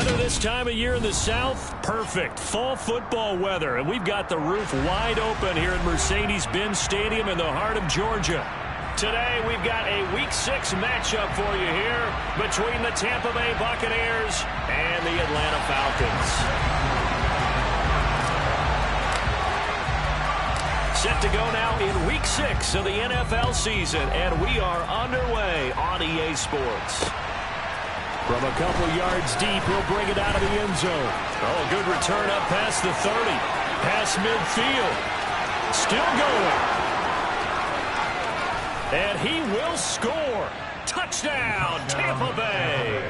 weather this time of year in the South? Perfect. Fall football weather. And we've got the roof wide open here at Mercedes-Benz Stadium in the heart of Georgia. Today, we've got a Week 6 matchup for you here between the Tampa Bay Buccaneers and the Atlanta Falcons. Set to go now in Week 6 of the NFL season, and we are underway on EA Sports. From a couple yards deep, he'll bring it out of the end zone. Oh, good return up past the 30. Past midfield. Still going. And he will score. Touchdown, Tampa Bay.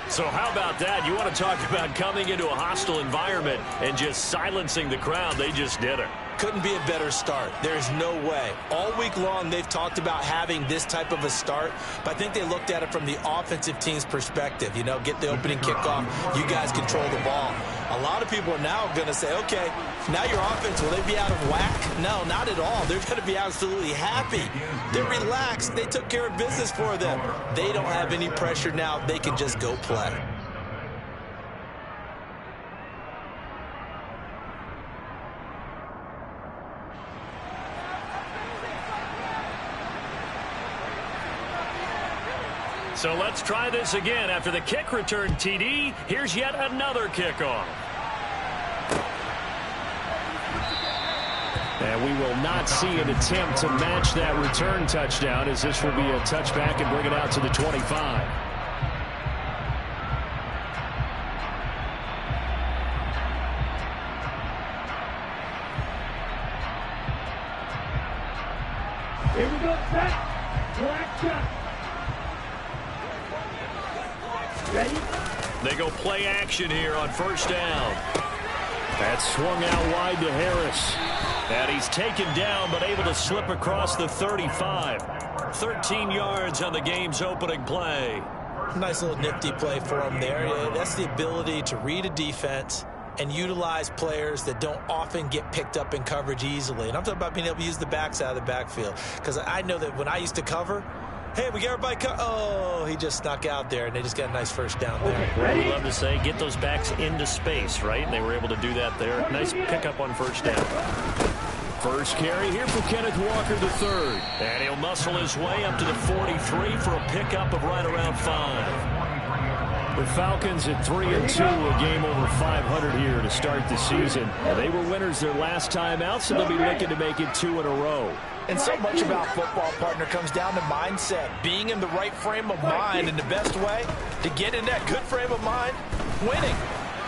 So how about that? You want to talk about coming into a hostile environment and just silencing the crowd. They just did it. Couldn't be a better start. There's no way. All week long, they've talked about having this type of a start, but I think they looked at it from the offensive team's perspective. You know, get the opening kickoff. You guys control the ball. A lot of people are now going to say, okay, now your offense, will they be out of whack? No, not at all. They're going to be absolutely happy. They're relaxed. They took care of business for them. They don't have any pressure now. They can just go play. So let's try this again. After the kick return TD, here's yet another kickoff. And we will not see an attempt to match that return touchdown, as this will be a touchback and bring it out to the 25. Here we go, set, black shot. Ready? They go play action here on first down. That's swung out wide to Harris. And he's taken down, but able to slip across the 35. 13 yards on the game's opening play. Nice little nifty play for him there. That's the ability to read a defense and utilize players that don't often get picked up in coverage easily. And I'm talking about being able to use the backs out of the backfield. Because I know that when I used to cover, hey, we get everybody oh, he just snuck out there, and they just got a nice first down there. Well, we love to say, get those backs into space, right? And they were able to do that there. Nice pickup on first down. First carry here for Kenneth Walker III. And he'll muscle his way up to the 43 for a pickup of right around 5. The Falcons at 3-2, a game over 500 here to start the season. They were winners their last time out, so they'll be looking to make it 2 in a row. And so much about football, partner, comes down to mindset. Being in the right frame of mind, and the best way to get in that good frame of mind, winning.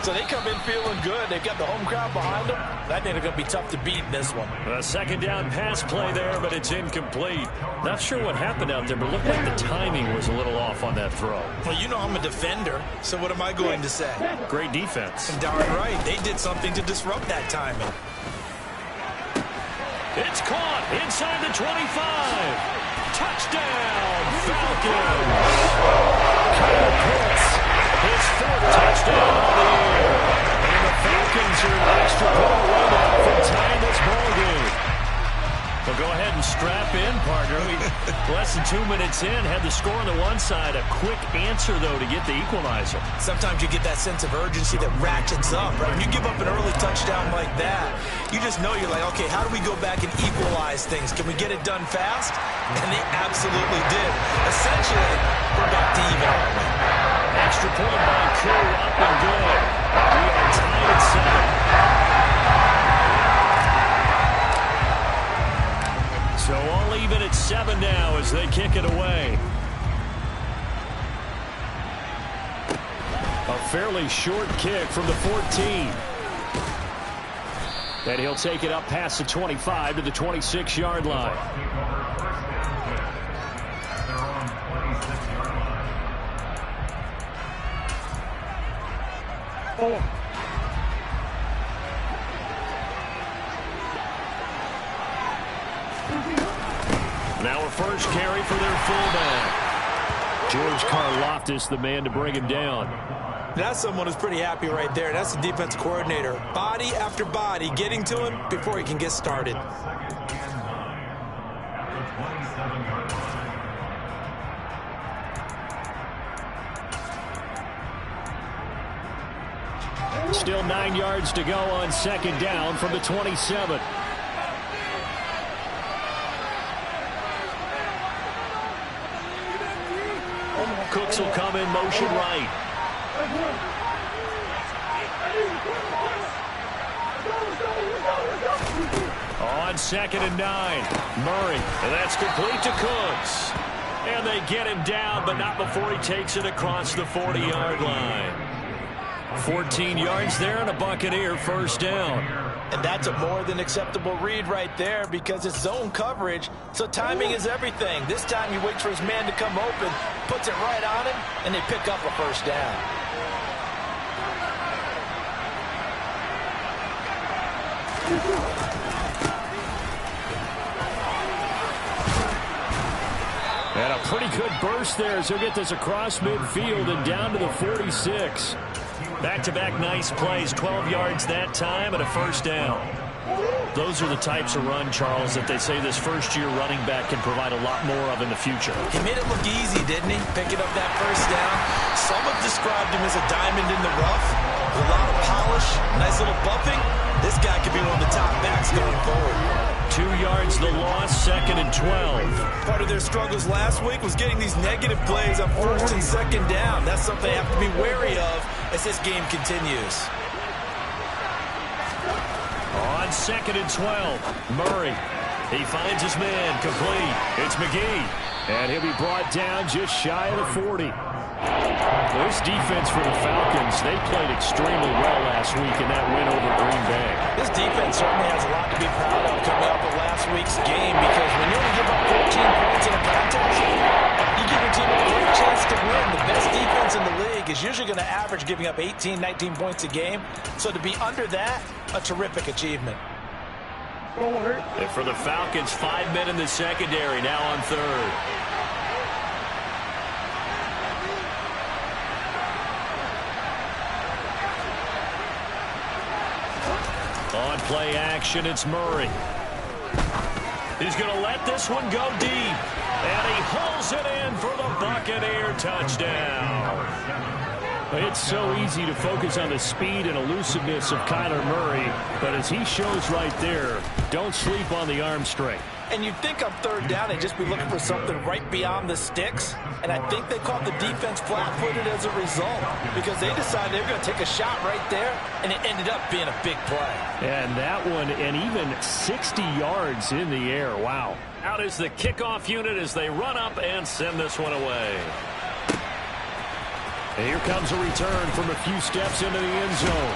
So they come in feeling good. They've got the home crowd behind them. I think they're going to be tough to beat in this one. A second down pass play there, but it's incomplete. Not sure what happened out there, but it looked like the timing was a little off on that throw. Well, you know I'm a defender, so what am I going to say? Great defense. And darn right, they did something to disrupt that timing. It's caught inside the 25. Touchdown, Falcons. Kyle Pitts, his 4th touchdown of the year. And the Falcons are an extra point away now from tying this ball game. Well, go ahead and strap in, partner. Less than 2 minutes in, had the score on the one side. A quick answer, though, to get the equalizer. Sometimes you get that sense of urgency that ratchets up, right? When you give up an early touchdown like that, you just know you're like, okay, how do we go back and equalize things? Can we get it done fast? And they absolutely did. Essentially, we're back to even, aren't we? Extra point by Koo, up and good. We are tied at 7. So all even at 7 now as they kick it away. A fairly short kick from the 14. And he'll take it up past the 25 to the 26-yard line. Now a first carry for their fullback. George Karlaftis, the man to bring him down. That's someone who's pretty happy right there. That's the defense coordinator. Body after body, getting to him before he can get started. Still 9 yards to go on second down from the 27. Cooks will come in motion right. On 2nd and 9, Murray, and that's complete to Cooks. And they get him down, but not before he takes it across the 40-yard line. 14 yards there and a Buccaneer first down. And that's a more than acceptable read right there because it's zone coverage, so timing is everything. This time he waits for his man to come open, puts it right on him, and they pick up a first down. And a pretty good burst there as he'll get this across midfield and down to the 46. Back-to-back nice plays, 12 yards that time and a first down. Those are the types of run, Charles, that they say this first-year running back can provide a lot more of in the future. He made it look easy, didn't he? Picking up that first down. Some have described him as a diamond in the rough. With a lot of polish, nice little bumping. This guy could be one of the top backs going forward. 2 yards the loss, 2nd and 12. Part of their struggles last week was getting these negative plays on 1st and 2nd down. That's something they have to be wary of as this game continues. On 2nd and 12, Murray. He finds his man, complete. It's McGee. And he'll be brought down just shy of the 40. This defense for the Falcons, they played extremely well last week in that win over Green Bay. This defense certainly has a lot to be proud of coming off of last week's game because when you only give up 14 points in a contest, you give your team a great chance to win. The best defense in the league is usually going to average giving up 18, 19 points a game. So to be under that, a terrific achievement. And for the Falcons, 5 men in the secondary, now on 3rd. On play action, it's Murray. He's going to let this one go deep. And he hauls it in for the Buccaneer touchdown. It's so easy to focus on the speed and elusiveness of Kyler Murray, but as he shows right there, don't sleep on the arm strength. And you'd think on 3rd down they'd just be looking for something right beyond the sticks. And I think they caught the defense flat-footed as a result because they decided they were going to take a shot right there, and it ended up being a big play. And that one, and even 60 yards in the air. Wow. Out is the kickoff unit as they run up and send this one away. And here comes a return from a few steps into the end zone.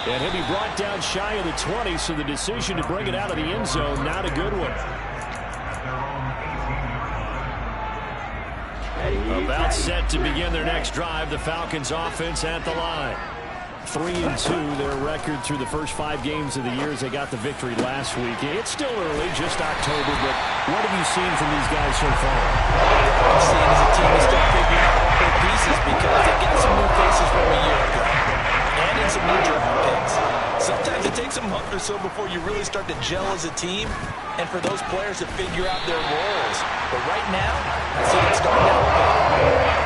And he'll be brought down shy of the 20, so the decision to bring it out of the end zone, not a good one. About set to begin their next drive, the Falcons offense at the line. 3-2, their record through the first 5 games of the year as they got the victory last week. It's still early, just October, but what have you seen from these guys so far? What I'm seeing is a team is still figuring out all their pieces because they got some new faces from a year ago. And in some new draft picks. Sometimes it takes a month or so before you really start to gel as a team and for those players to figure out their roles. But right now, I see them starting out with it.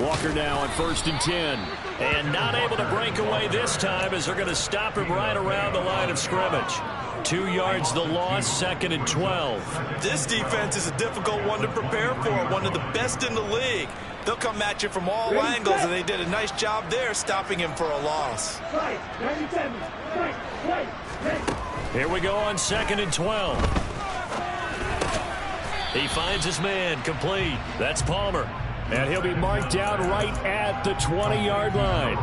Walker now on 1st and 10. And not able to break away this time as they're going to stop him right around the line of scrimmage. 2 yards the loss, 2nd and 12. This defense is a difficult one to prepare for, one of the best in the league. They'll come at you from all angles, and they did a nice job there stopping him for a loss. Here we go on 2nd and 12. He finds his man, complete. That's Palmer. And he'll be marked down right at the 20-yard line.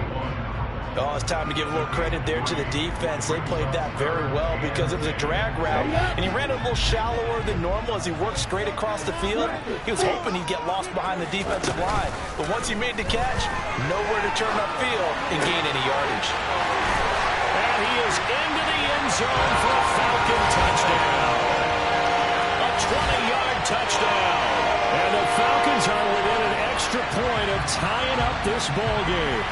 Oh, it's time to give a little credit there to the defense. They played that very well because it was a drag route, and he ran a little shallower than normal as he worked straight across the field. He was hoping he'd get lost behind the defensive line, but once he made the catch, nowhere to turn upfield and gain any yardage. And he is into the end zone for a Falcon touchdown. A 20-yard touchdown. And the Falcons are within an extra point of tying up this ball game.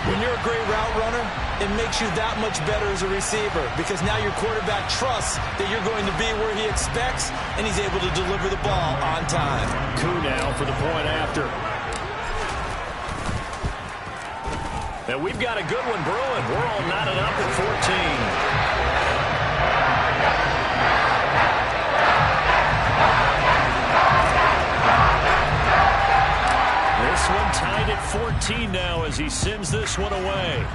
When you're a great route runner, it makes you that much better as a receiver because now your quarterback trusts that you're going to be where he expects, and he's able to deliver the ball on time. Coup now for the point after. And we've got a good one brewing. We're all knotted up at 14. This one tied at 14 now as he sends this one away.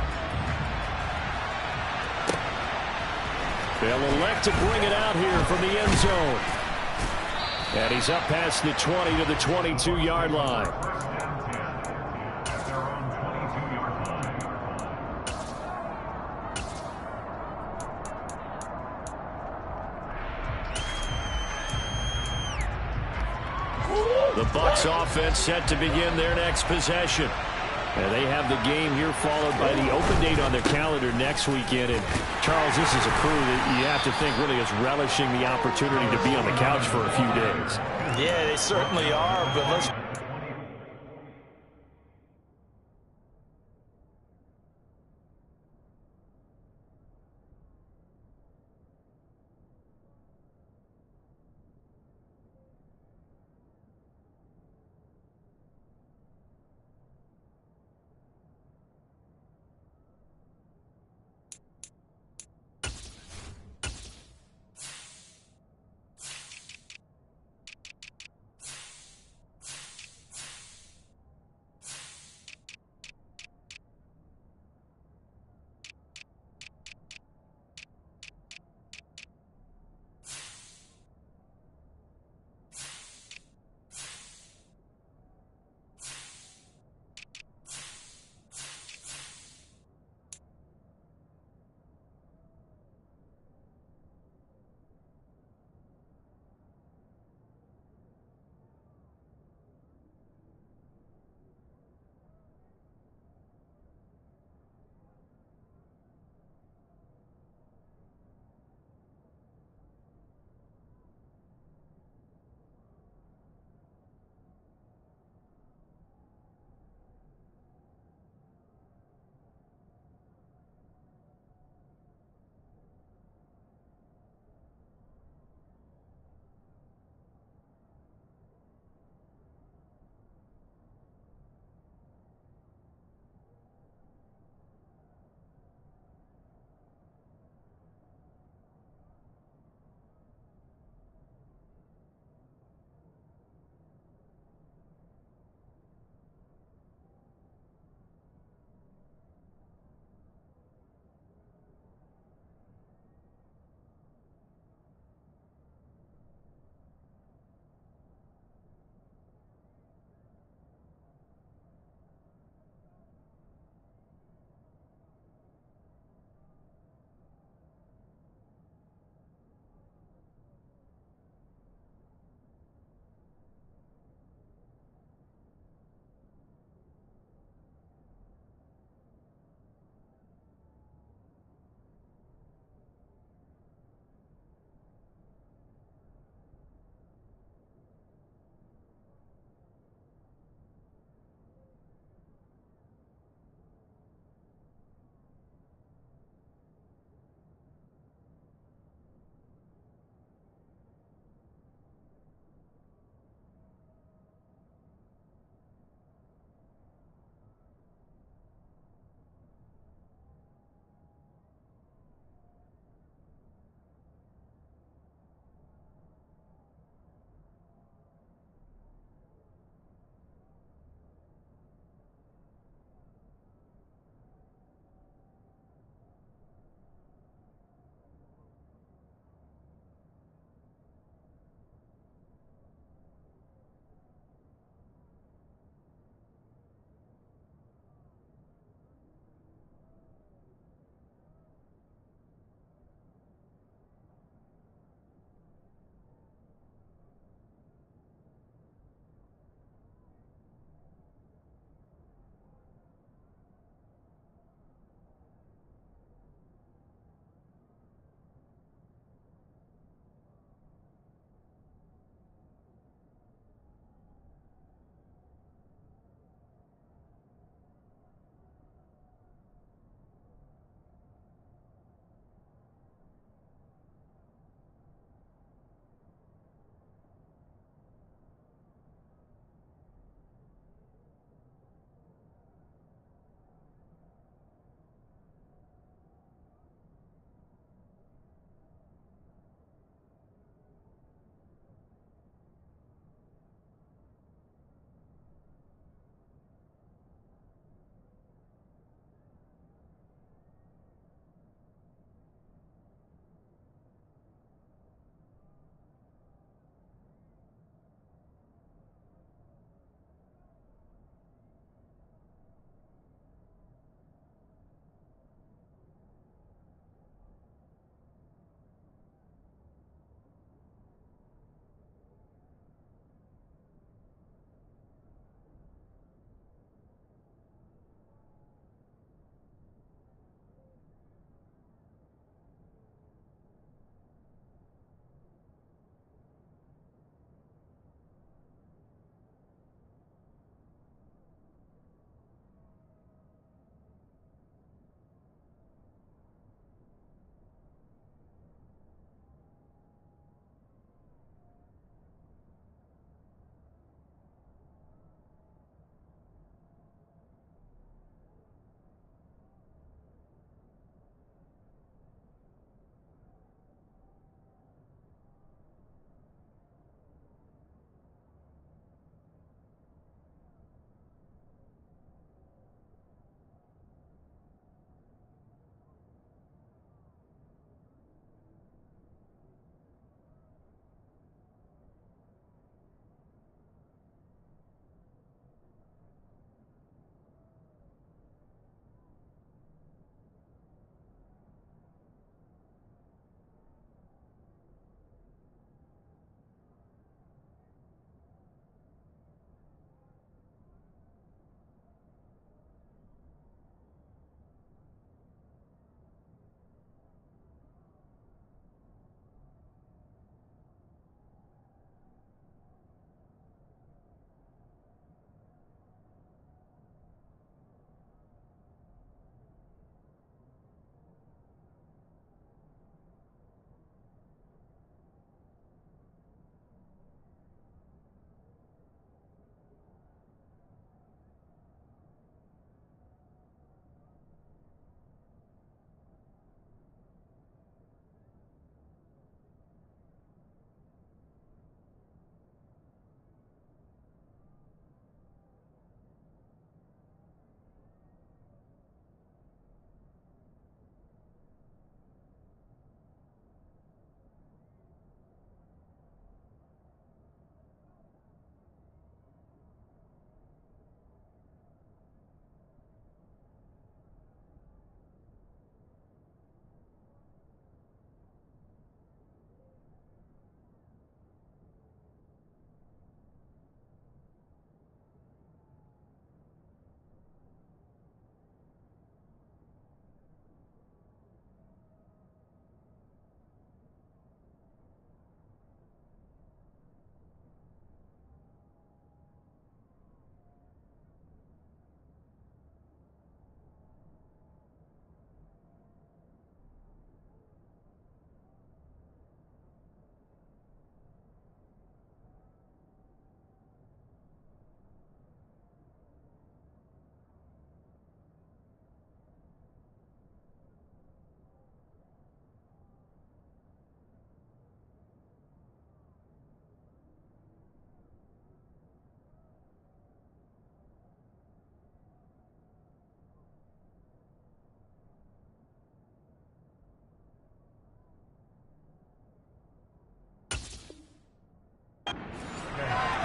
They'll elect to bring it out here from the end zone. And he's up past the 20 to the 22-yard line. The Bucs offense set to begin their next possession. And they have the game here followed by the open date on their calendar next weekend. And, Charles, this is a crew that you have to think really is relishing the opportunity to be on the couch for a few days. Yeah, they certainly are, but let's...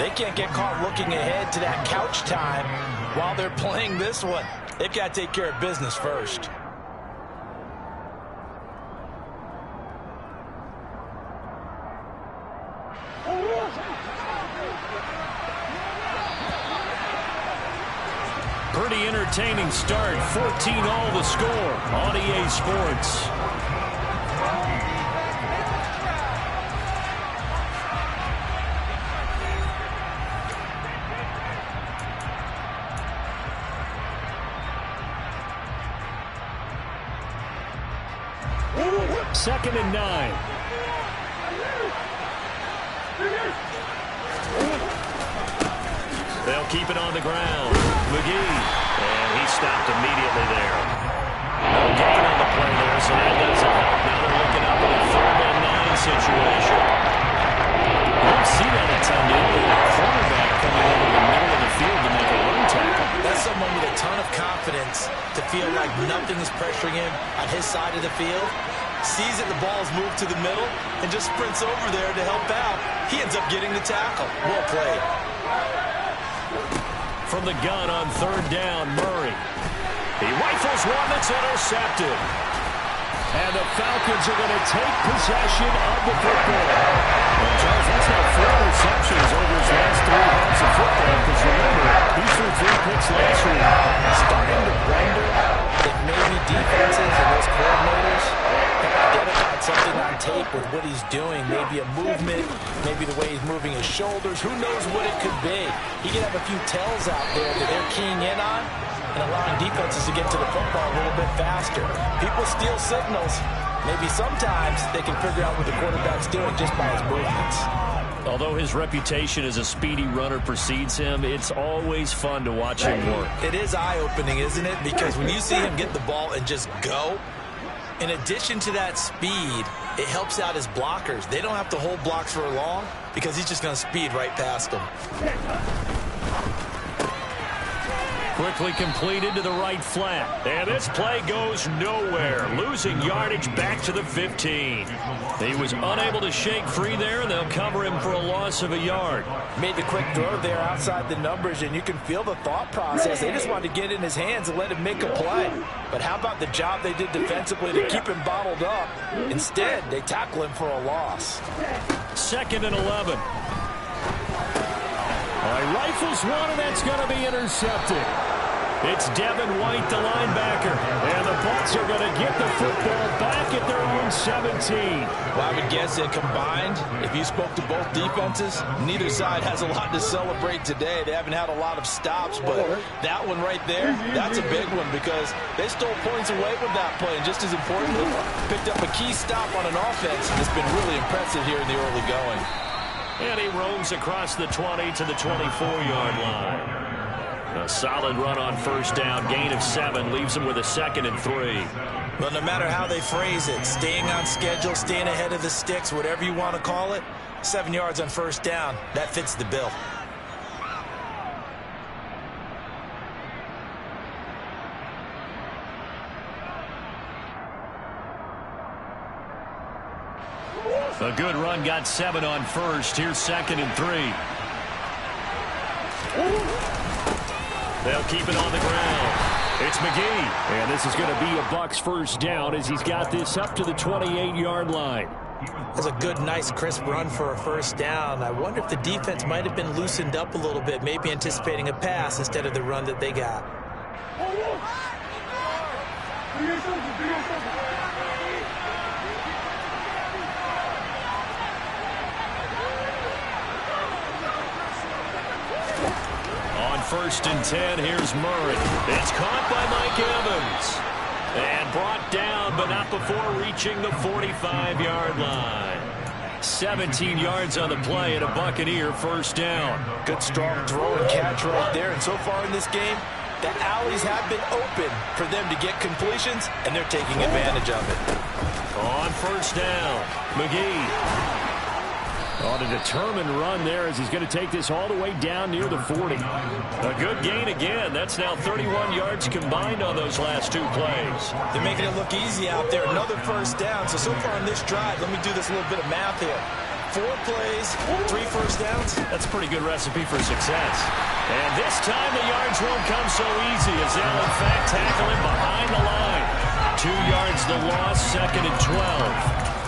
They can't get caught looking ahead to that couch time while they're playing this one. They've got to take care of business first. Pretty entertaining start. 14-all the score on EA Sports. Second and 9. They'll keep it on the ground. McGee, and he stopped immediately there. No gain on the play there, so that doesn't help. Now they're looking up at a 3rd and 9 situation. You don't see that a ton, do you? A quarterback coming over the middle of the field to make a run tackle. That's someone with a ton of confidence to feel like nothing is pressuring him on his side of the field. Sees that the ball's moved to the middle and just sprints over there to help out. He ends up getting the tackle. Well played. From the gun on 3rd down, Murray. He rifles one that's intercepted. And the Falcons are going to take possession of the football. Well, Charles, that's now 4 receptions over his last 3 halves of football. Because remember, he threw 3 picks last week. Starting to wonder if maybe defenses and those coordinators have identified something on tape with what he's doing. Maybe a movement, maybe the way he's moving his shoulders. Who knows what it could be? He could have a few tells out there that they're keying in on and allowing defenses to get to the football a little bit faster. People steal signals. Maybe sometimes they can figure out what the quarterback's doing just by his movements. Although his reputation as a speedy runner precedes him, it's always fun to watch him work. It is eye-opening, isn't it? Because when you see him get the ball and just go, in addition to that speed, it helps out his blockers. They don't have to hold blocks for long because he's just going to speed right past them. Quickly completed to the right flat. And this play goes nowhere. Losing yardage back to the 15. He was unable to shake free there, and they'll cover him for a loss of a yard. Made the quick throw there outside the numbers, and you can feel the thought process. They just wanted to get in his hands and let him make a play. But how about the job they did defensively to keep him bottled up? Instead, they tackle him for a loss. 2nd and 11. Rifles one, and that's going to be intercepted. It's Devin White, the linebacker. And the Bucs are going to get the football back at their own 17. Well, I would guess that combined, if you spoke to both defenses, neither side has a lot to celebrate today. They haven't had a lot of stops, but that one right there, that's a big one because they stole points away with that play. And just as importantly, picked up a key stop on an offense that's been really impressive here in the early going. And he roams across the 20 to the 24-yard line. A solid run on 1st down, gain of 7, leaves him with a 2nd and 3. Well, no matter how they phrase it, staying on schedule, staying ahead of the sticks, whatever you want to call it, 7 yards on 1st down, that fits the bill. A good run, got 7 on 1st. Here's 2nd and 3. They'll keep it on the ground. It's McGee. And this is going to be a Bucs 1st down as he's got this up to the 28-yard line. That's a good, nice, crisp run for a 1st down. I wonder if the defense might have been loosened up a little bit, maybe anticipating a pass instead of the run that they got. On 1st and 10, here's Murray. It's caught by Mike Evans. And brought down, but not before reaching the 45-yard line. 17 yards on the play and a Buccaneer 1st down. Good, strong throw and catch right there. And so far in this game, the alleys have been open for them to get completions, and they're taking advantage of it. On 1st down, McGee. On a determined run there as he's going to take this all the way down near the 40. A good gain again. That's now 31 yards combined on those last 2 plays. They're making it look easy out there. Another 1st down. So far on this drive, let me do this little bit of math here. 4 plays, 3 first downs. That's a pretty good recipe for success. And this time the yards won't come so easy as they'll, in fact, tackle him behind the line. 2 yards the loss, 2nd and 12.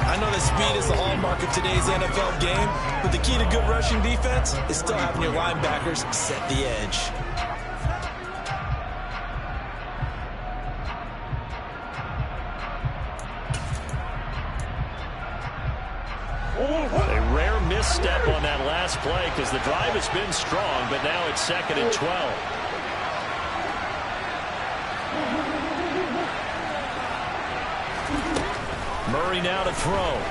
I know that speed is the hallmark of today's NFL game, but the key to good rushing defense is still having your linebackers set the edge. A rare misstep on that last play because the drive has been strong, but now it's 2nd and 12. Murray now to throw.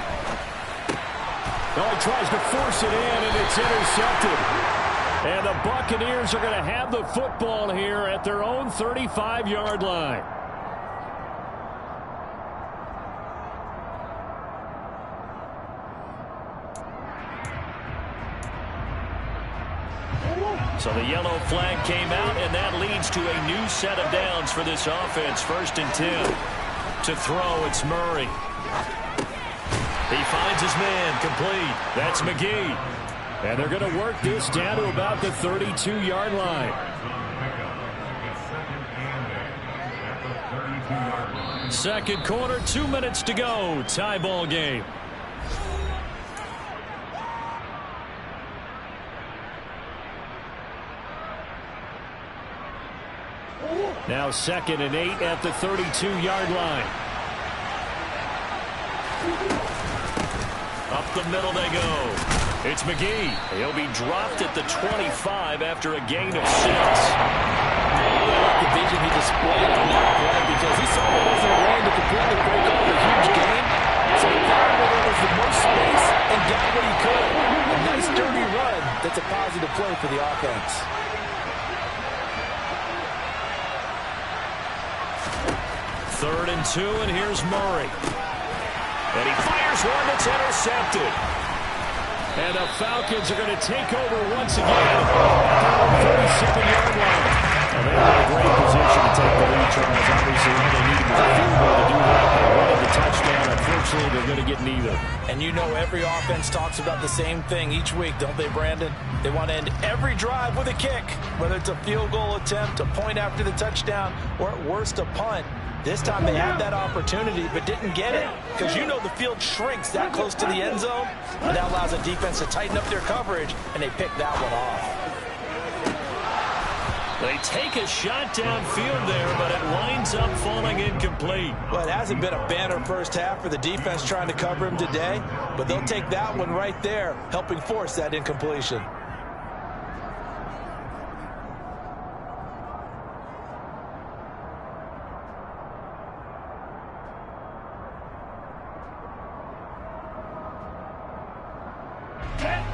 Oh, he tries to force it in, and it's intercepted. And the Buccaneers are going to have the football here at their own 35-yard line. So the yellow flag came out, and that leads to a new set of downs for this offense. 1st and 10. To throw, it's Murray. He finds his man, complete. That's McGee. And they're going to work this down to about the 32-yard line. Second quarter, 2 minutes to go. Tie ball game. Now 2nd and 8 at the 32-yard line. Up the middle they go. It's McGee. He'll be dropped at the 25 after a gain of 6. The vision he displayed on that play because he saw there wasn't a way to completely break off a huge gain. So he found where there was the most space and got what he could. A nice dirty run. That's a positive play for the offense. 3rd and 2, and here's Murray. And he fires one that's intercepted. And the Falcons are going to take over once again at their 37-yard line. Well, they're in a great position to take the lead, Charles. Obviously, all they needed was a field goal to do that. They wanted the touchdown. Unfortunately, they're going to get neither. And you know every offense talks about the same thing each week, don't they, Brandon? They want to end every drive with a kick, whether it's a field goal attempt, a point after the touchdown, or at worst a punt. This time they had that opportunity but didn't get it because you know the field shrinks that close to the end zone, and that allows the defense to tighten up their coverage, and they pick that one off. They take a shot downfield there, but it winds up falling incomplete. Well, it hasn't been a banner first half for the defense trying to cover him today, but they'll take that one right there, helping force that incompletion.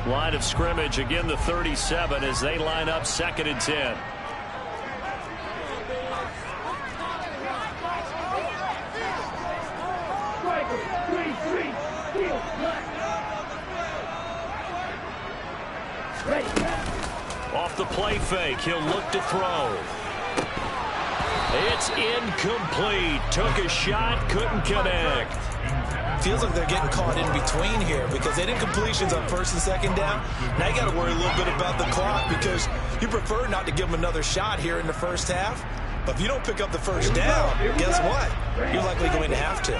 Line of scrimmage, again the 37 as they line up 2nd and 10. Off the play fake, he'll look to throw. It's incomplete. Took a shot, couldn't connect. Feels like they're getting caught in between here because they did completions on 1st and 2nd down. Now you got to worry a little bit about the clock because you prefer not to give them another shot here in the first half. But if you don't pick up the first down, guess what? You're likely going to have to.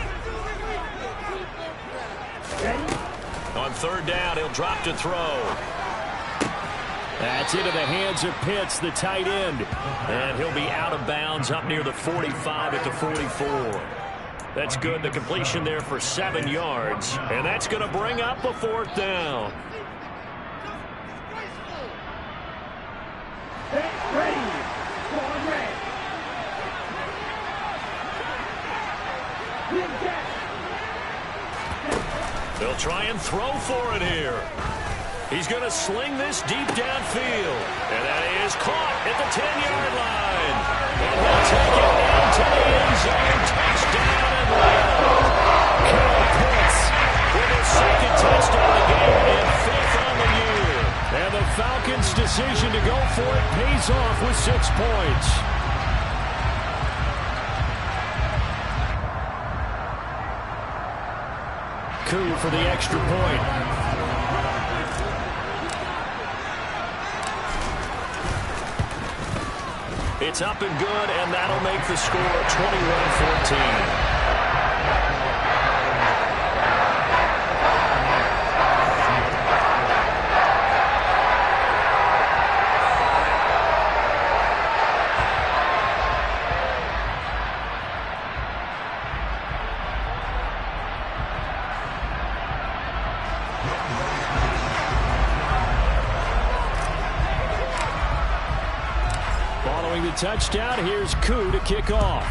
On 3rd down, he'll drop to throw. That's into the hands of Pitts, the tight end. And he'll be out of bounds up near the 45 at the 44. That's good. The completion there for 7 yards. And that's going to bring up a 4th down. They'll try and throw for it here. He's going to sling this deep downfield. And that is caught at the 10-yard line. And he'll take it into the end zone. Touchdown Atlanta. Kyle Pitts with his 2nd touchdown of the game and 5th on the year. And the Falcons' decision to go for it pays off with 6 points. Coup for the extra point. It's up and good, and that'll make the score 21-14. Following the touchdown, here's Koo to kick off.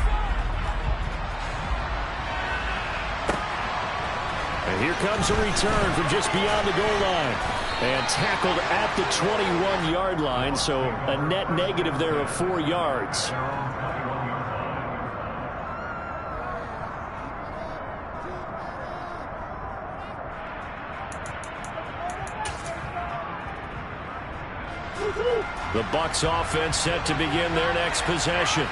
And here comes a return from just beyond the goal line. And tackled at the 21-yard line, so a net negative there of 4 yards. The Bucs offense set to begin their next possession.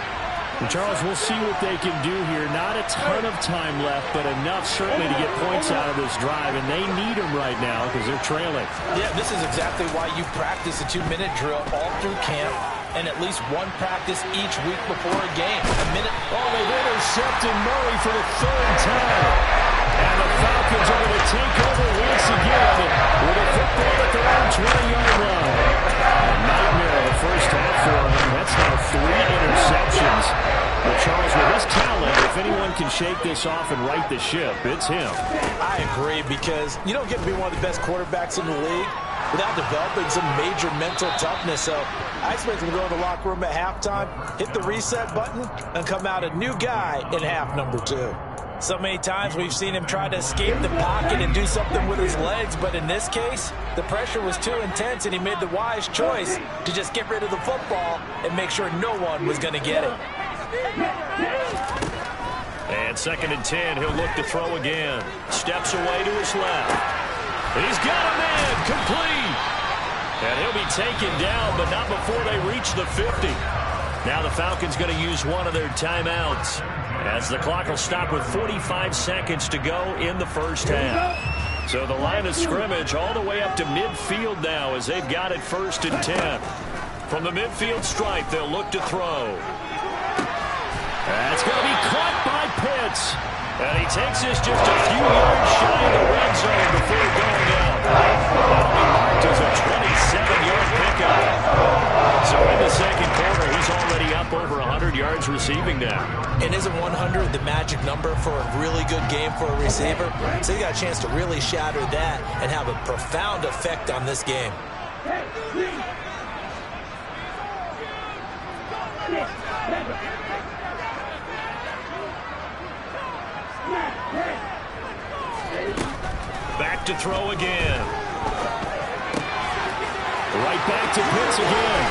And Charles, we'll see what they can do here. Not a ton of time left, but enough certainly to get points out of this drive, and they need them right now because they're trailing. Yeah, this is exactly why you practice a 2-minute drill all through camp and at least one practice each week before a game. A minute. Oh, they've intercepted Murray for the 3rd time. And the Falcons are going to take over once again with a football at their own 20-yard line. A nightmare of the first half for them. That's now 3 interceptions. But Charles, with his talent, if anyone can shake this off and right the ship, it's him. I agree, because you don't get to be one of the best quarterbacks in the league without developing some major mental toughness. So I expect him to go in the locker room at halftime, hit the reset button, and come out a new guy in half number 2. So many times we've seen him try to escape the pocket and do something with his legs, but in this case, the pressure was too intense, and he made the wise choice to just get rid of the football and make sure no one was going to get it. And 2nd and 10, he'll look to throw again. Steps away to his left. He's got a man, complete. And he'll be taken down, but not before they reach the 50. Now the Falcons going to use one of their timeouts, as the clock will stop with 45 seconds to go in the first half. So the line of scrimmage all the way up to midfield now, as they've got it 1st and 10. From the midfield stripe, they'll look to throw. That's going to be caught by Pitts. And he takes this just a few yards shy of the red zone before going out. That'll be marked as a 27-yard pickup. So in the 2nd quarter, he's already up over 100 yards receiving now. And isn't 100 the magic number for a really good game for a receiver? So you got a chance to really shatter that and have a profound effect on this game. Back to throw again. Right back to Pitts again.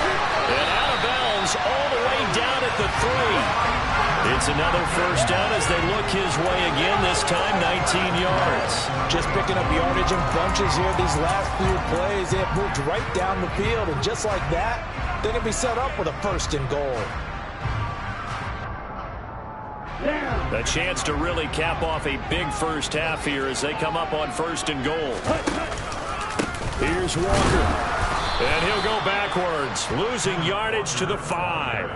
And out of bounds all the way down at the 3. It's another first down as they look his way again, this time 19 yards. Just picking up yardage in bunches here these last few plays. They have moved right down the field, and just like that, they're going to be set up with a 1st and goal. A chance to really cap off a big first half here as they come up on 1st and goal. Here's Walker. And he'll go backwards, losing yardage to the 5.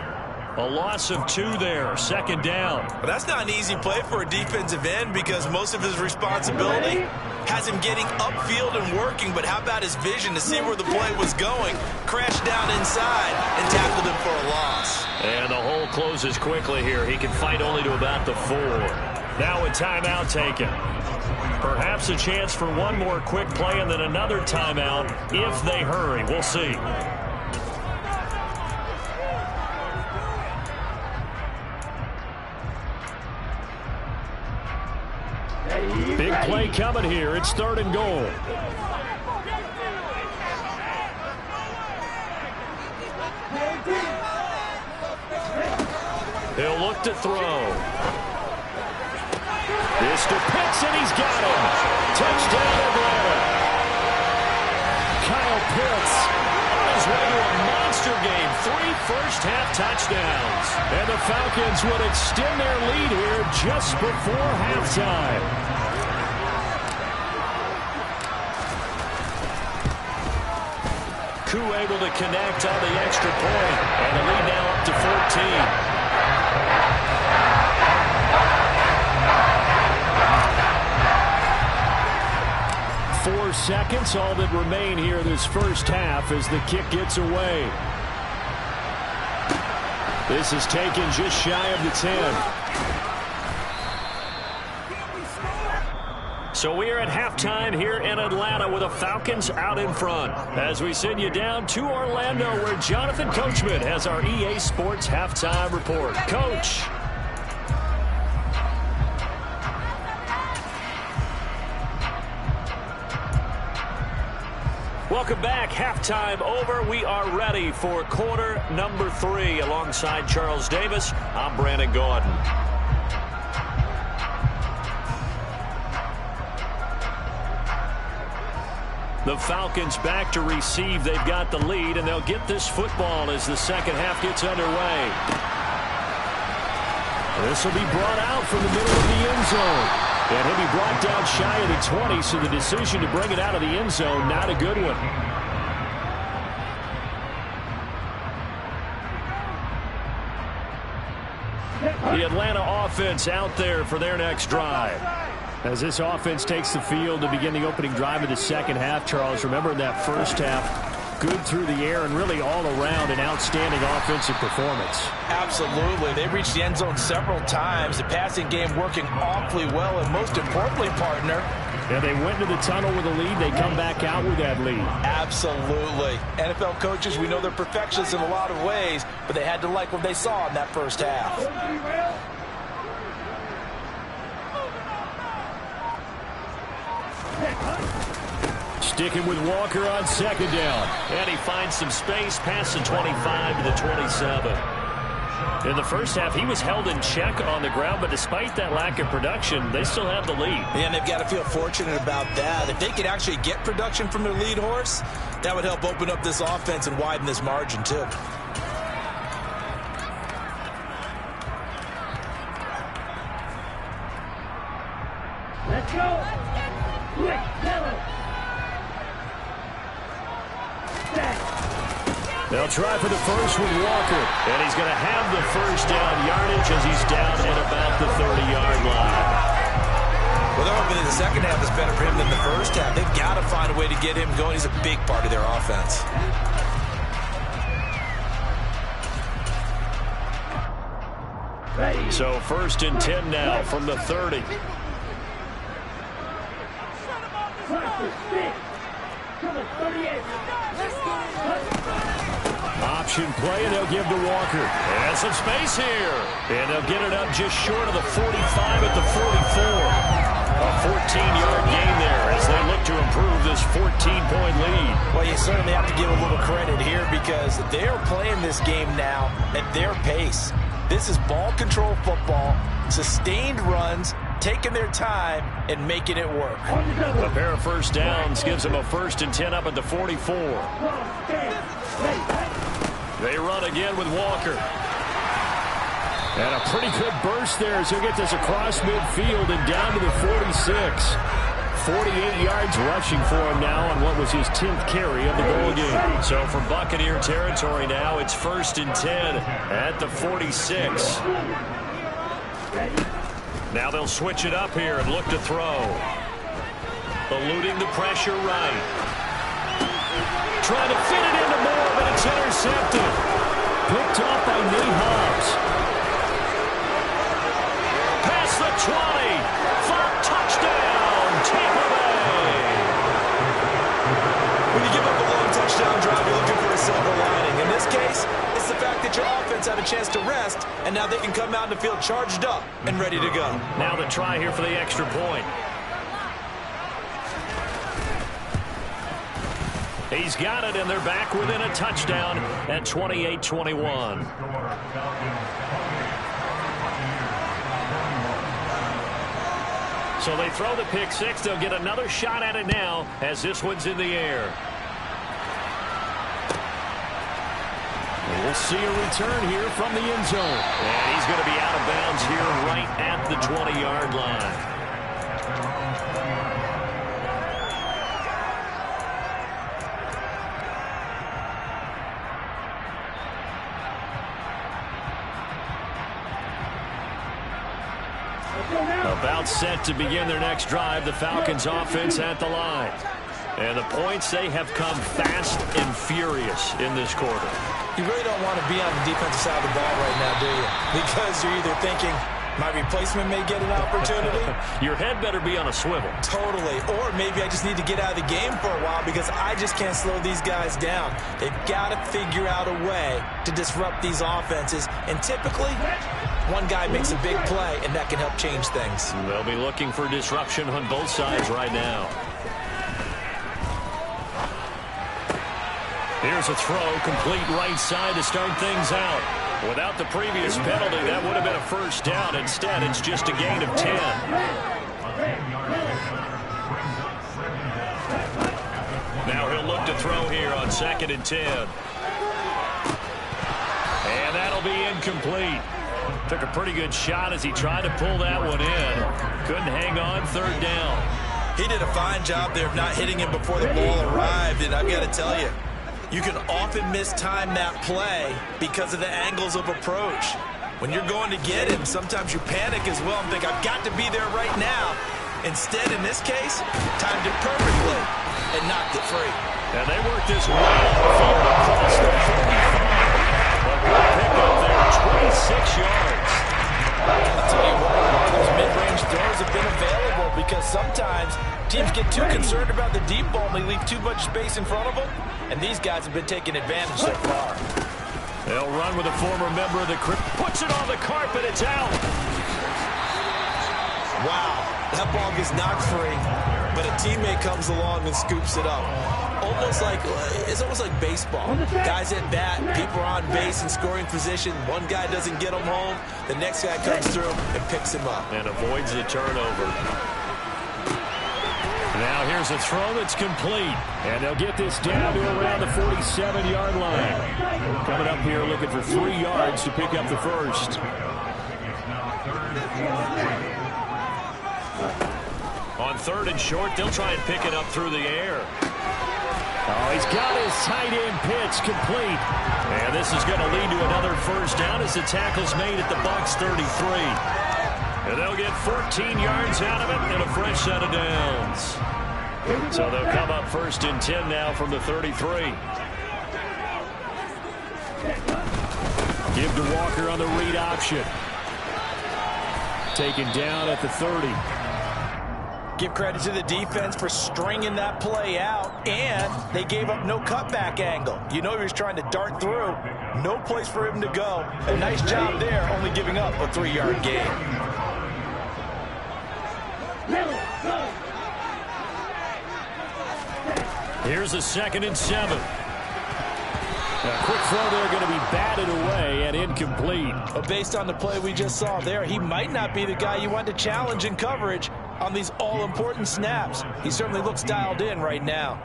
A loss of 2 there, 2nd down. But that's not an easy play for a defensive end, because most of his responsibility has him getting upfield and working. But how about his vision to see where the play was going? Crashed down inside and tackled him for a loss. And the hole closes quickly here. He can fight only to about the 4. Now a timeout taken. Perhaps a chance for one more quick play and then another timeout if they hurry. We'll see. Big play coming here. It's 3rd and goal. He'll look to throw. This to Pitts, and he's got him. Touchdown, Atlanta. Kyle Pitts on his way to a monster game. 3 first-half touchdowns. And the Falcons would extend their lead here just before halftime. Koo able to connect on the extra point, and the lead now up to 14. 4 seconds, all that remain here this first half as the kick gets away. This is taken just shy of the 10. So we are at halftime here in Atlanta with the Falcons out in front. As we send you down to Orlando where Jonathan Coachman has our EA Sports halftime report. Coach. Welcome back. Halftime over. We are ready for quarter number 3. Alongside Charles Davis, I'm Brandon Gaudin. The Falcons back to receive. They've got the lead, and they'll get this football as the second half gets underway. This will be brought out from the middle of the end zone. And he'll be brought down shy of the 20, so the decision to bring it out of the end zone, not a good one. The Atlanta offense out there for their next drive. As this offense takes the field to begin the opening drive of the second half, Charles, remember in that first half, good through the air and really all around an outstanding offensive performance. Absolutely. They reached the end zone several times. The passing game working awfully well, and most importantly, partner, yeah, they went to the tunnel with a lead. They come back out with that lead. Absolutely. NFL coaches, we know they're perfectionists in a lot of ways, but they had to like what they saw in that first half. Sticking with Walker on second down. And he finds some space past the 25 to the 27. In the first half, he was held in check on the ground, but despite that lack of production, they still have the lead. And they've got to feel fortunate about that. If they could actually get production from their lead horse, that would help open up this offense and widen this margin, too. Let's go. Quick, yellow. They'll try for the first with Walker, and he's going to have the first down yardage as he's down at about the 30-yard line. Well, they're hoping that the second half is better for him than the first half. They've got to find a way to get him going. He's a big part of their offense. So first and 10 now from the 30. Option play, and they'll give to Walker. And some space here. And they'll get it up just short of the 45 at the 44. A 14-yard gain there as they look to improve this 14-point lead. Well, you certainly have to give a little credit here because they're playing this game now at their pace. This is ball control football, sustained runs, taking their time and making it work. A pair of first downs gives them a first and 10 up at the 44. They run again with Walker. And a pretty good burst there as he'll get this across midfield and down to the 46. 48 yards rushing for him now on what was his 10th carry of the ball game. So for Buccaneer territory now, it's first and 10 at the 46. Now they'll switch it up here and look to throw. Eluding the pressure right. Trying to fit it into Moore, but it's intercepted. Picked off by Nate Hobbs. Past the 20. For touchdown, Tampa Bay. When you give up a long touchdown drive, you're looking for a silver lining. In this case, it's the fact that your offense had a chance to rest, and now they can come out in the field charged up and ready to go. Now the try here for the extra point. He's got it, and they're back within a touchdown at 28-21. So they throw the pick six. They'll get another shot at it now as this one's in the air. And we'll see a return here from the end zone. And he's going to be out of bounds here right at the 20-yard line. About set to begin their next drive, the Falcons offense at the line. And the points, they have come fast and furious in this quarter. You really don't want to be on the defensive side of the ball right now, do you? Because you're either thinking, my replacement may get an opportunity. Your head better be on a swivel. Totally. Or maybe I just need to get out of the game for a while because I just can't slow these guys down. They've got to figure out a way to disrupt these offenses. And typically, one guy makes a big play, and that can help change things. They'll be looking for disruption on both sides right now. Here's a throw, complete right side to start things out. Without the previous penalty, that would have been a first down. Instead, it's just a gain of 10. Now he'll look to throw here on 2nd and 10. And that'll be incomplete. Took a pretty good shot as he tried to pull that one in. Couldn't hang on, 3rd down. He did a fine job there of not hitting him before the ball arrived, and I've got to tell you, you can often mistime that play because of the angles of approach. When you're going to get him, sometimes you panic as well and think, I've got to be there right now. Instead, in this case, timed it perfectly and knocked it free. And they work this way on the field across the 35. But we'll pick up there 26 yards. I'll tell you what, those mid-range throws have been available because sometimes teams get too concerned about the deep ball and they leave too much space in front of them. And these guys have been taking advantage so far. They'll run with a former member of the crew. Puts it on the carpet. It's out. Wow. That ball gets knocked free, but a teammate comes along and scoops it up. It's almost like baseball. Guys at bat, people are on base in scoring position. One guy doesn't get him home. The next guy comes through and picks him up. And avoids the turnover. Now here's a throw that's complete. And they'll get this down to around the 47-yard line. Coming up here looking for 3 yards to pick up the first. On 3rd and short, they'll try and pick it up through the air. Oh, he's got his tight end pitch complete. And this is going to lead to another first down as the tackle's made at the Bucs 33. And they'll get 14 yards out of it and a fresh set of downs. So they'll come up 1st and 10 now from the 33. Give to Walker on the read option. Taken down at the 30. Give credit to the defense for stringing that play out, and they gave up no cutback angle. You know he was trying to dart through. No place for him to go. A nice job there, only giving up a 3-yard gain. Here's a 2nd and 7. A quick throw there going to be batted away and incomplete. But based on the play we just saw there, he might not be the guy you want to challenge in coverage on these all-important snaps. He certainly looks dialed in right now.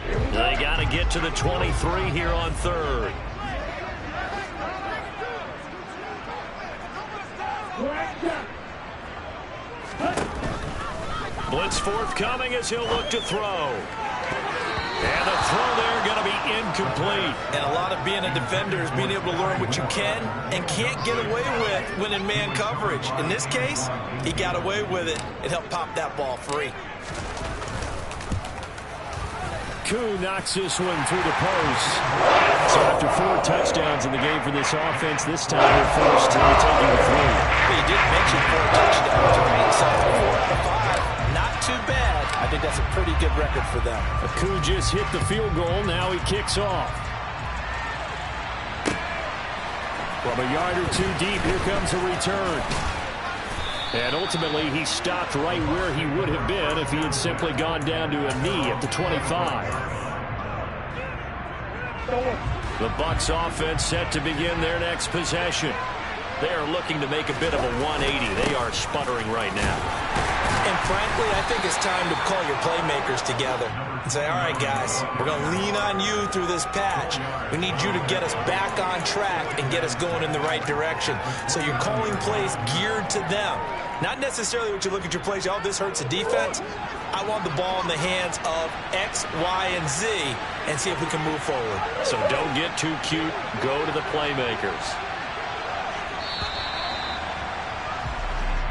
They got to get to the 23 here on 3rd. Blitz forthcoming as he'll look to throw. And the throw there going to be incomplete. And a lot of being a defender is being able to learn what you can and can't get away with when in man coverage. In this case, he got away with it and helped pop that ball free. Koo knocks this one through the post. So after 4 touchdowns in the game for this offense, this time they're forced to take it 3. Well, you did mention 4 touchdowns, right? So 4 out of 5, not too bad. I think that's a pretty good record for them. Koo just hit the field goal. Now he kicks off. From a yard or 2 deep, here comes a return. And ultimately, he stopped right where he would have been if he had simply gone down to a knee at the 25. The Bucs offense set to begin their next possession. They are looking to make a bit of a 180. They are sputtering right now. And frankly, I think it's time to call your playmakers together and say, all right, guys, we're going to lean on you through this patch. We need you to get us back on track and get us going in the right direction. So you're calling plays geared to them. Not necessarily what you look at your plays, oh, this hurts the defense. I want the ball in the hands of X, Y, and Z and see if we can move forward. So don't get too cute. Go to the playmakers.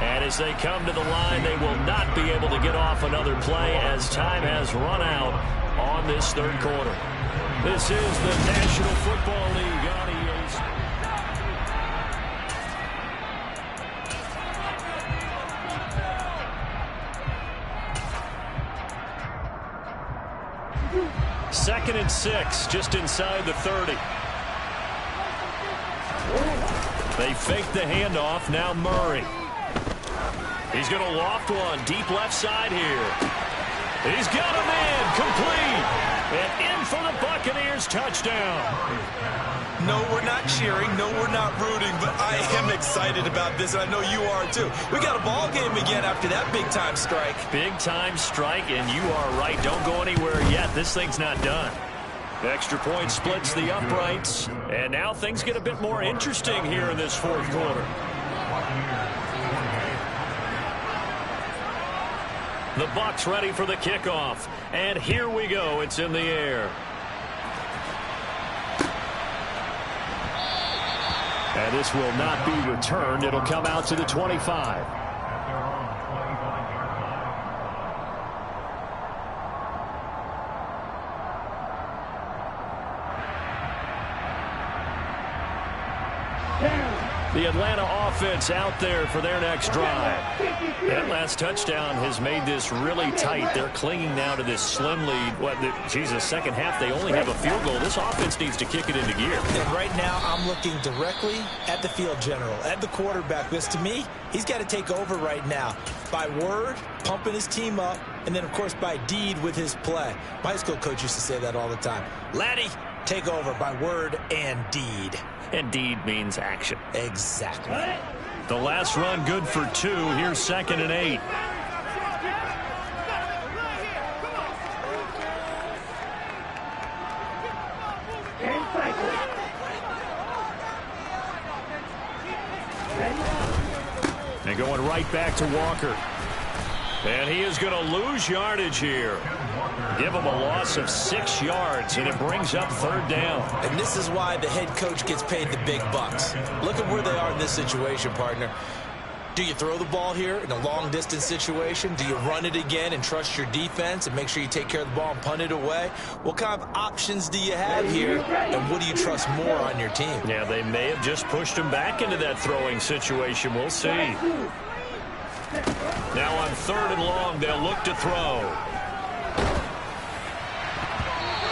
And as they come to the line, they will not be able to get off another play as time has run out on this third quarter. This is the National Football League on EA's. Second and 6, just inside the 30. They fake the handoff. Now Murray. He's going to loft one deep left side here. He's got a man complete. And in for the Buccaneers touchdown. No, we're not cheering. No, we're not rooting. But I am excited about this, and I know you are too. We got a ball game again after that big-time strike. Big-time strike, and you are right. Don't go anywhere yet. This thing's not done. Extra point splits the uprights. And now things get a bit more interesting here in this fourth quarter. The Bucs ready for the kickoff. And here we go. It's in the air. And this will not be returned. It'll come out to the 25. The Atlanta offense out there for their next drive. That last touchdown has made this really tight. They're clinging now to this slim lead. Second half, they only have a field goal. This offense needs to kick it into gear. And right now, I'm looking directly at the field general, at the quarterback. Because to me, he's got to take over right now. By word, pumping his team up, and then, of course, by deed with his play. My high school coach used to say that all the time. Laddie, take over by word and deed. And deed means action. Exactly. The last run good for 2. Here's 2nd and 8. And going right back to Walker. And he is going to lose yardage here. Give him a loss of 6 yards, and it brings up 3rd down. And this is why the head coach gets paid the big bucks. Look at where they are in this situation, partner. Do you throw the ball here in a long-distance situation? Do you run it again and trust your defense and make sure you take care of the ball and punt it away? What kind of options do you have here, and what do you trust more on your team? Yeah, they may have just pushed him back into that throwing situation. We'll see. Now on 3rd and long, they'll look to throw.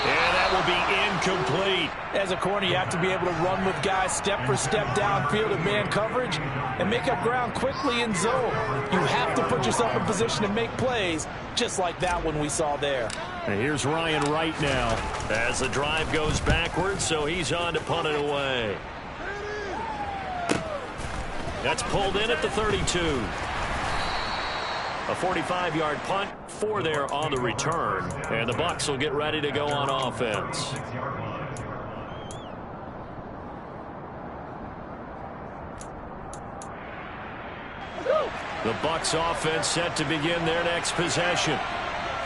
And that will be incomplete. As a corner, you have to be able to run with guys step for step downfield in man coverage and make up ground quickly in zone. You have to put yourself in position to make plays, just like that one we saw there. And here's Ryan Wright now as the drive goes backwards, so he's on to punt it away. That's pulled in at the 32. A 45-yard punt, 4 there on the return. And the Bucs will get ready to go on offense. The Bucs offense set to begin their next possession.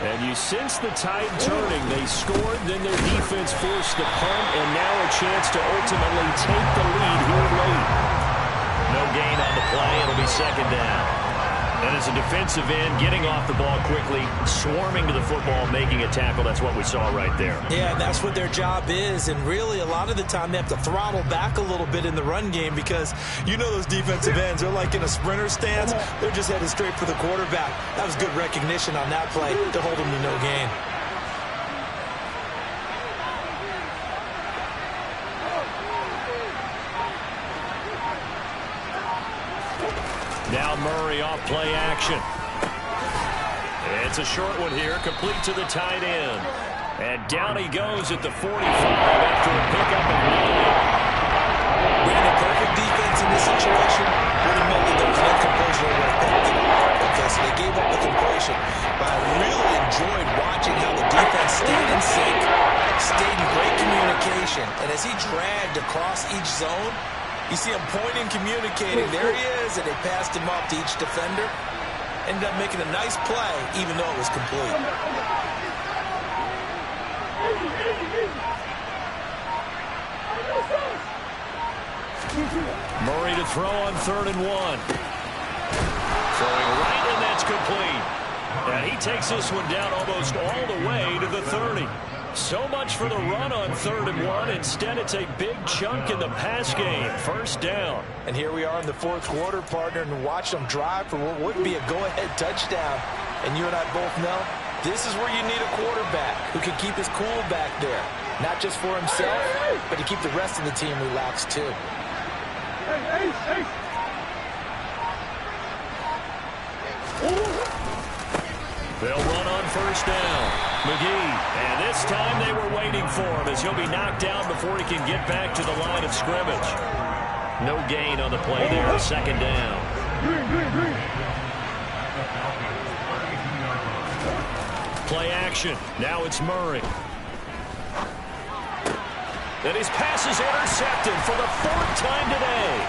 And you sense the tide turning. They scored, then their defense forced the punt, and now a chance to ultimately take the lead here late. No gain on the play. It'll be 2nd down. And as a defensive end, getting off the ball quickly, swarming to the football, making a tackle, that's what we saw right there. Yeah, that's what their job is. And really, a lot of the time, they have to throttle back a little bit in the run game because you know those defensive ends, they're like in a sprinter stance. They're just headed straight for the quarterback. That was good recognition on that play to hold them to no gain. Now Murray off play action. It's a short one here, complete to the tight end. And down he goes at the 45 after a pickup and run. Ran a perfect defense in this situation. Would have meant that there was no completion over okay, so they gave up the completion. But I really enjoyed watching how the defense stayed in sync, stayed in great communication. And as he dragged across each zone, you see him pointing, communicating. There he is, and they passed him up to each defender. Ended up making a nice play, even though it was complete. Murray to throw on 3rd and 1. Throwing right, and that's complete. And he takes this one down almost all the way to the 30. So much for the run on 3rd and 1. Instead, it's a big chunk in the pass game. First down. And here we are in the 4th quarter, partner, and watch them drive for what would be a go-ahead touchdown. And you and I both know this is where you need a quarterback who can keep his cool back there. Not just for himself, but to keep the rest of the team relaxed, too. They'll run on first down. McGee, and this time they were waiting for him as he'll be knocked down before he can get back to the line of scrimmage. No gain on the play there. Second down. Play action. Now it's Murray. And his pass is intercepted for the 4th time today.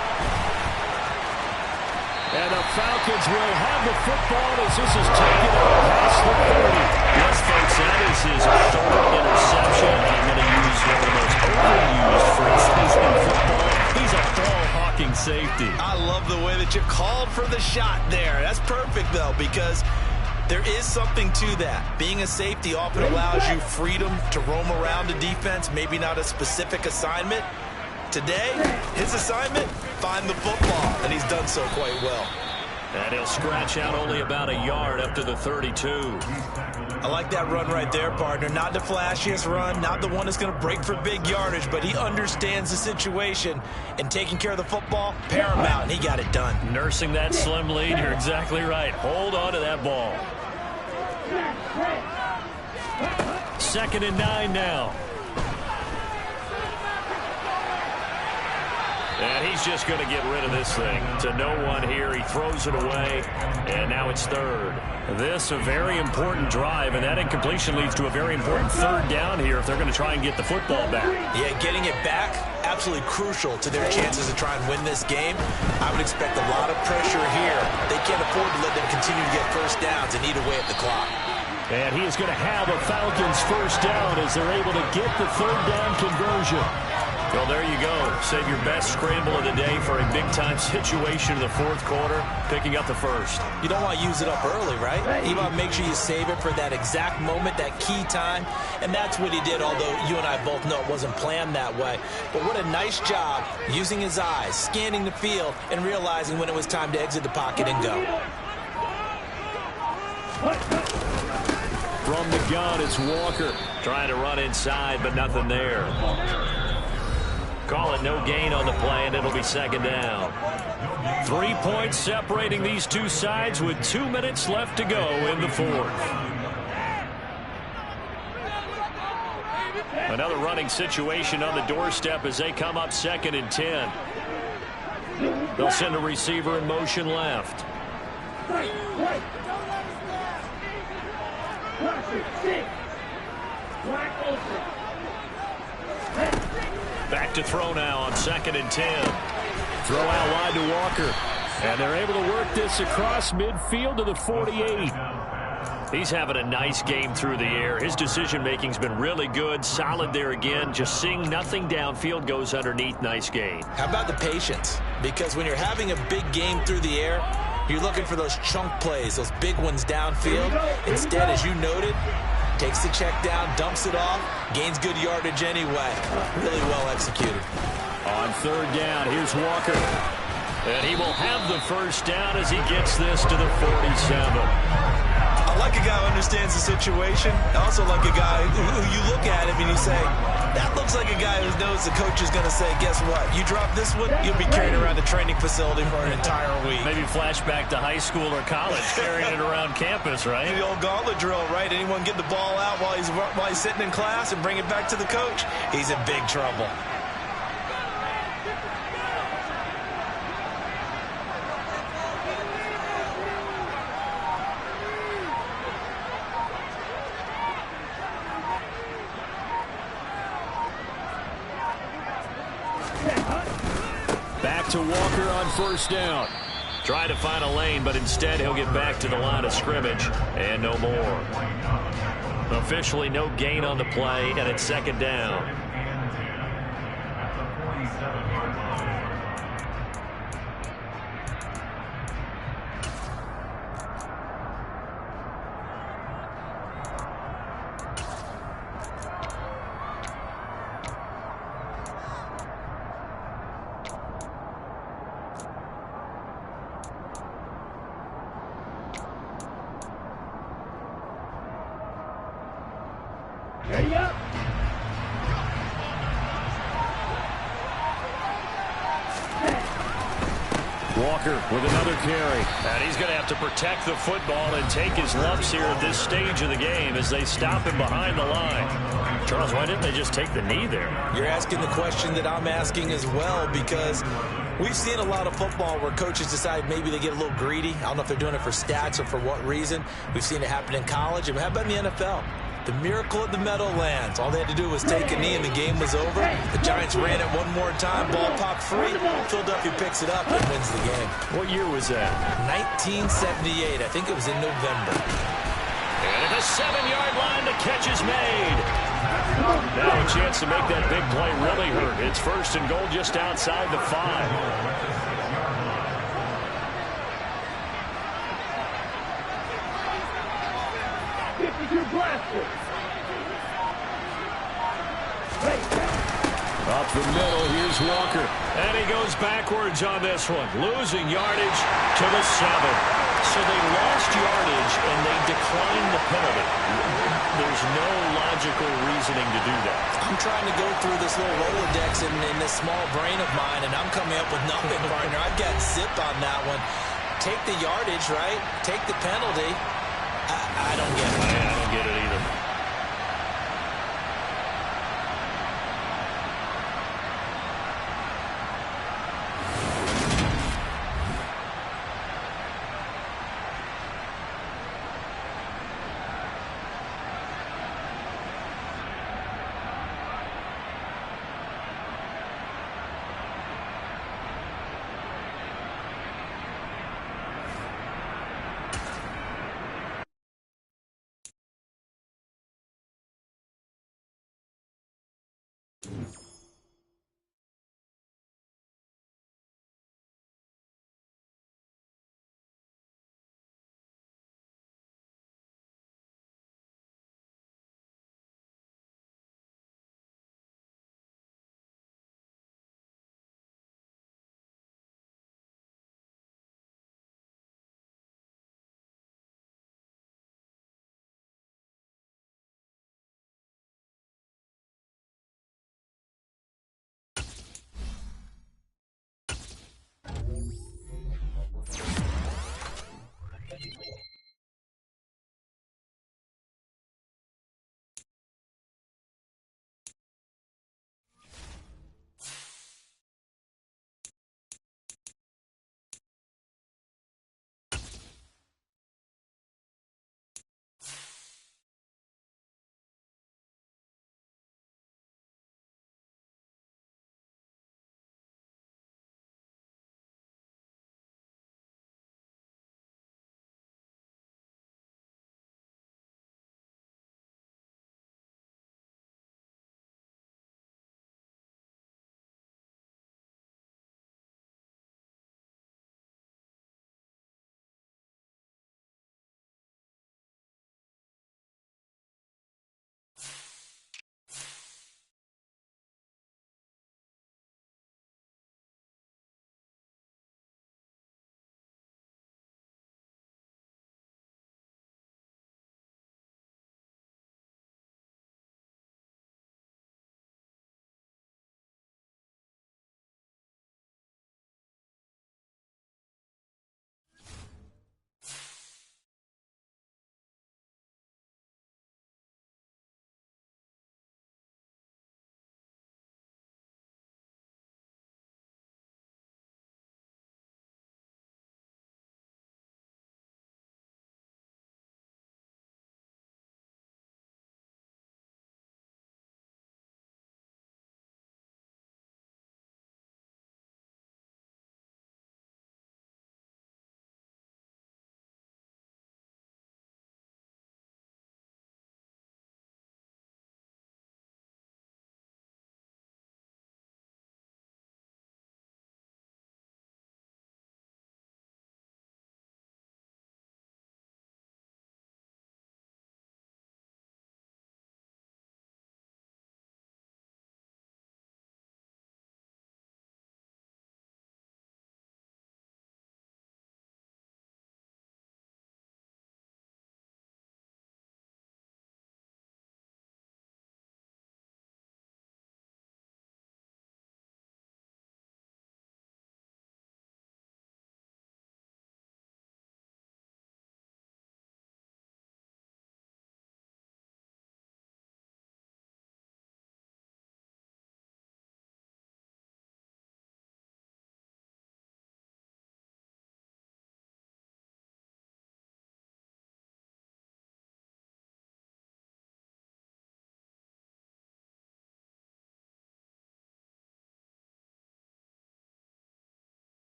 And the Falcons will have the football as this is taken out past the 30. Yes, folks, that is his 3rd interception. And I'm going to use one of the most overused phrases in football. He's a ball-hawking safety. I love the way that you called for the shot there. That's perfect, though, because there is something to that. Being a safety often allows you freedom to roam around the defense, maybe not a specific assignment. Today, his assignment, find the football, and he's done so quite well. And he'll scratch out only about a yard up to the 32. I like that run right there, partner. Not the flashiest run, not the one that's going to break for big yardage, but he understands the situation, and taking care of the football, paramount, and he got it done. Nursing that slim lead, you're exactly right. Hold on to that ball. 2nd and 9 now. And he's just going to get rid of this thing. To no one here. He throws it away. And now it's 3rd. This a very important drive. And that incompletion leads to a very important 3rd down here if they're going to try and get the football back. Yeah, getting it back, absolutely crucial to their chances to try and win this game. I would expect a lot of pressure here. They can't afford to let them continue to get first downs and eat away at the clock. And he is going to have a Falcons first down as they're able to get the 3rd down conversion. Well, there you go. Save your best scramble of the day for a big-time situation in the 4th quarter, picking up the 1st. You don't want to use it up early, right? You want to make sure you save it for that exact moment, that key time, and that's what he did, although you and I both know it wasn't planned that way. But what a nice job using his eyes, scanning the field, and realizing when it was time to exit the pocket and go. From the gun, it's Walker trying to run inside, but nothing there. Call it no gain on the play, and it'll be 2nd down. 3 points separating these two sides with 2 minutes left to go in the 4th. Another running situation on the doorstep as they come up 2nd and 10. They'll send a receiver in motion left. Back to throw now on 2nd and 10. Throw out wide to Walker. And they're able to work this across midfield to the 48. He's having a nice game through the air. His decision-making's been really good. Solid there again. Just seeing nothing downfield, goes underneath. Nice gain. How about the patience? Because when you're having a big game through the air, you're looking for those chunk plays, those big ones downfield. Instead, as you noted, takes the check down, dumps it off, gains good yardage anyway. Really well executed. On 3rd down, here's Walker. And he will have the first down as he gets this to the 47. I like a guy who understands the situation. I also like a guy who you look at him and you say, that looks like a guy who knows the coach is going to say, guess what? You drop this one, you'll be carrying around the training facility for an entire week. Maybe flashback to high school or college, carrying it around campus, right? The old gauntlet drill, right? Anyone get the ball out while he's sitting in class and bring it back to the coach? He's in big trouble. Back to Walker on first down. Trying to find a lane, but instead he'll get back to the line of scrimmage. And no more. Officially no gain on the play, and it's 2nd down. Ready up. Walker with another carry. And he's going to have to protect the football and take his lumps here at this stage of the game as they stop him behind the line. Charles, why didn't they just take the knee there? You're asking the question that I'm asking as well, because we've seen a lot of football where coaches decide maybe they get a little greedy. I don't know if they're doing it for stats or for what reason. We've seen it happen in college. And how about in the NFL? The miracle of the Meadowlands. All they had to do was take a knee and the game was over. The Giants ran it one more time. Ball popped free. Philadelphia picks it up and wins the game. What year was that? 1978. I think it was in November. And at the 7-yard line, the catch is made. Now a chance to make that big play really hurt. It's 1st and goal just outside the 5. 52 blasters. Up the middle, here's Walker. And he goes backwards on this one, losing yardage to the 7. So they lost yardage and they declined the penalty. There's no logical reasoning to do that. I'm trying to go through this little Rolodex in this small brain of mine, and I'm coming up with nothing, partner. I've got zip on that one. Take the yardage, right? Take the penalty. I don't get it. I don't get it either. Thank you.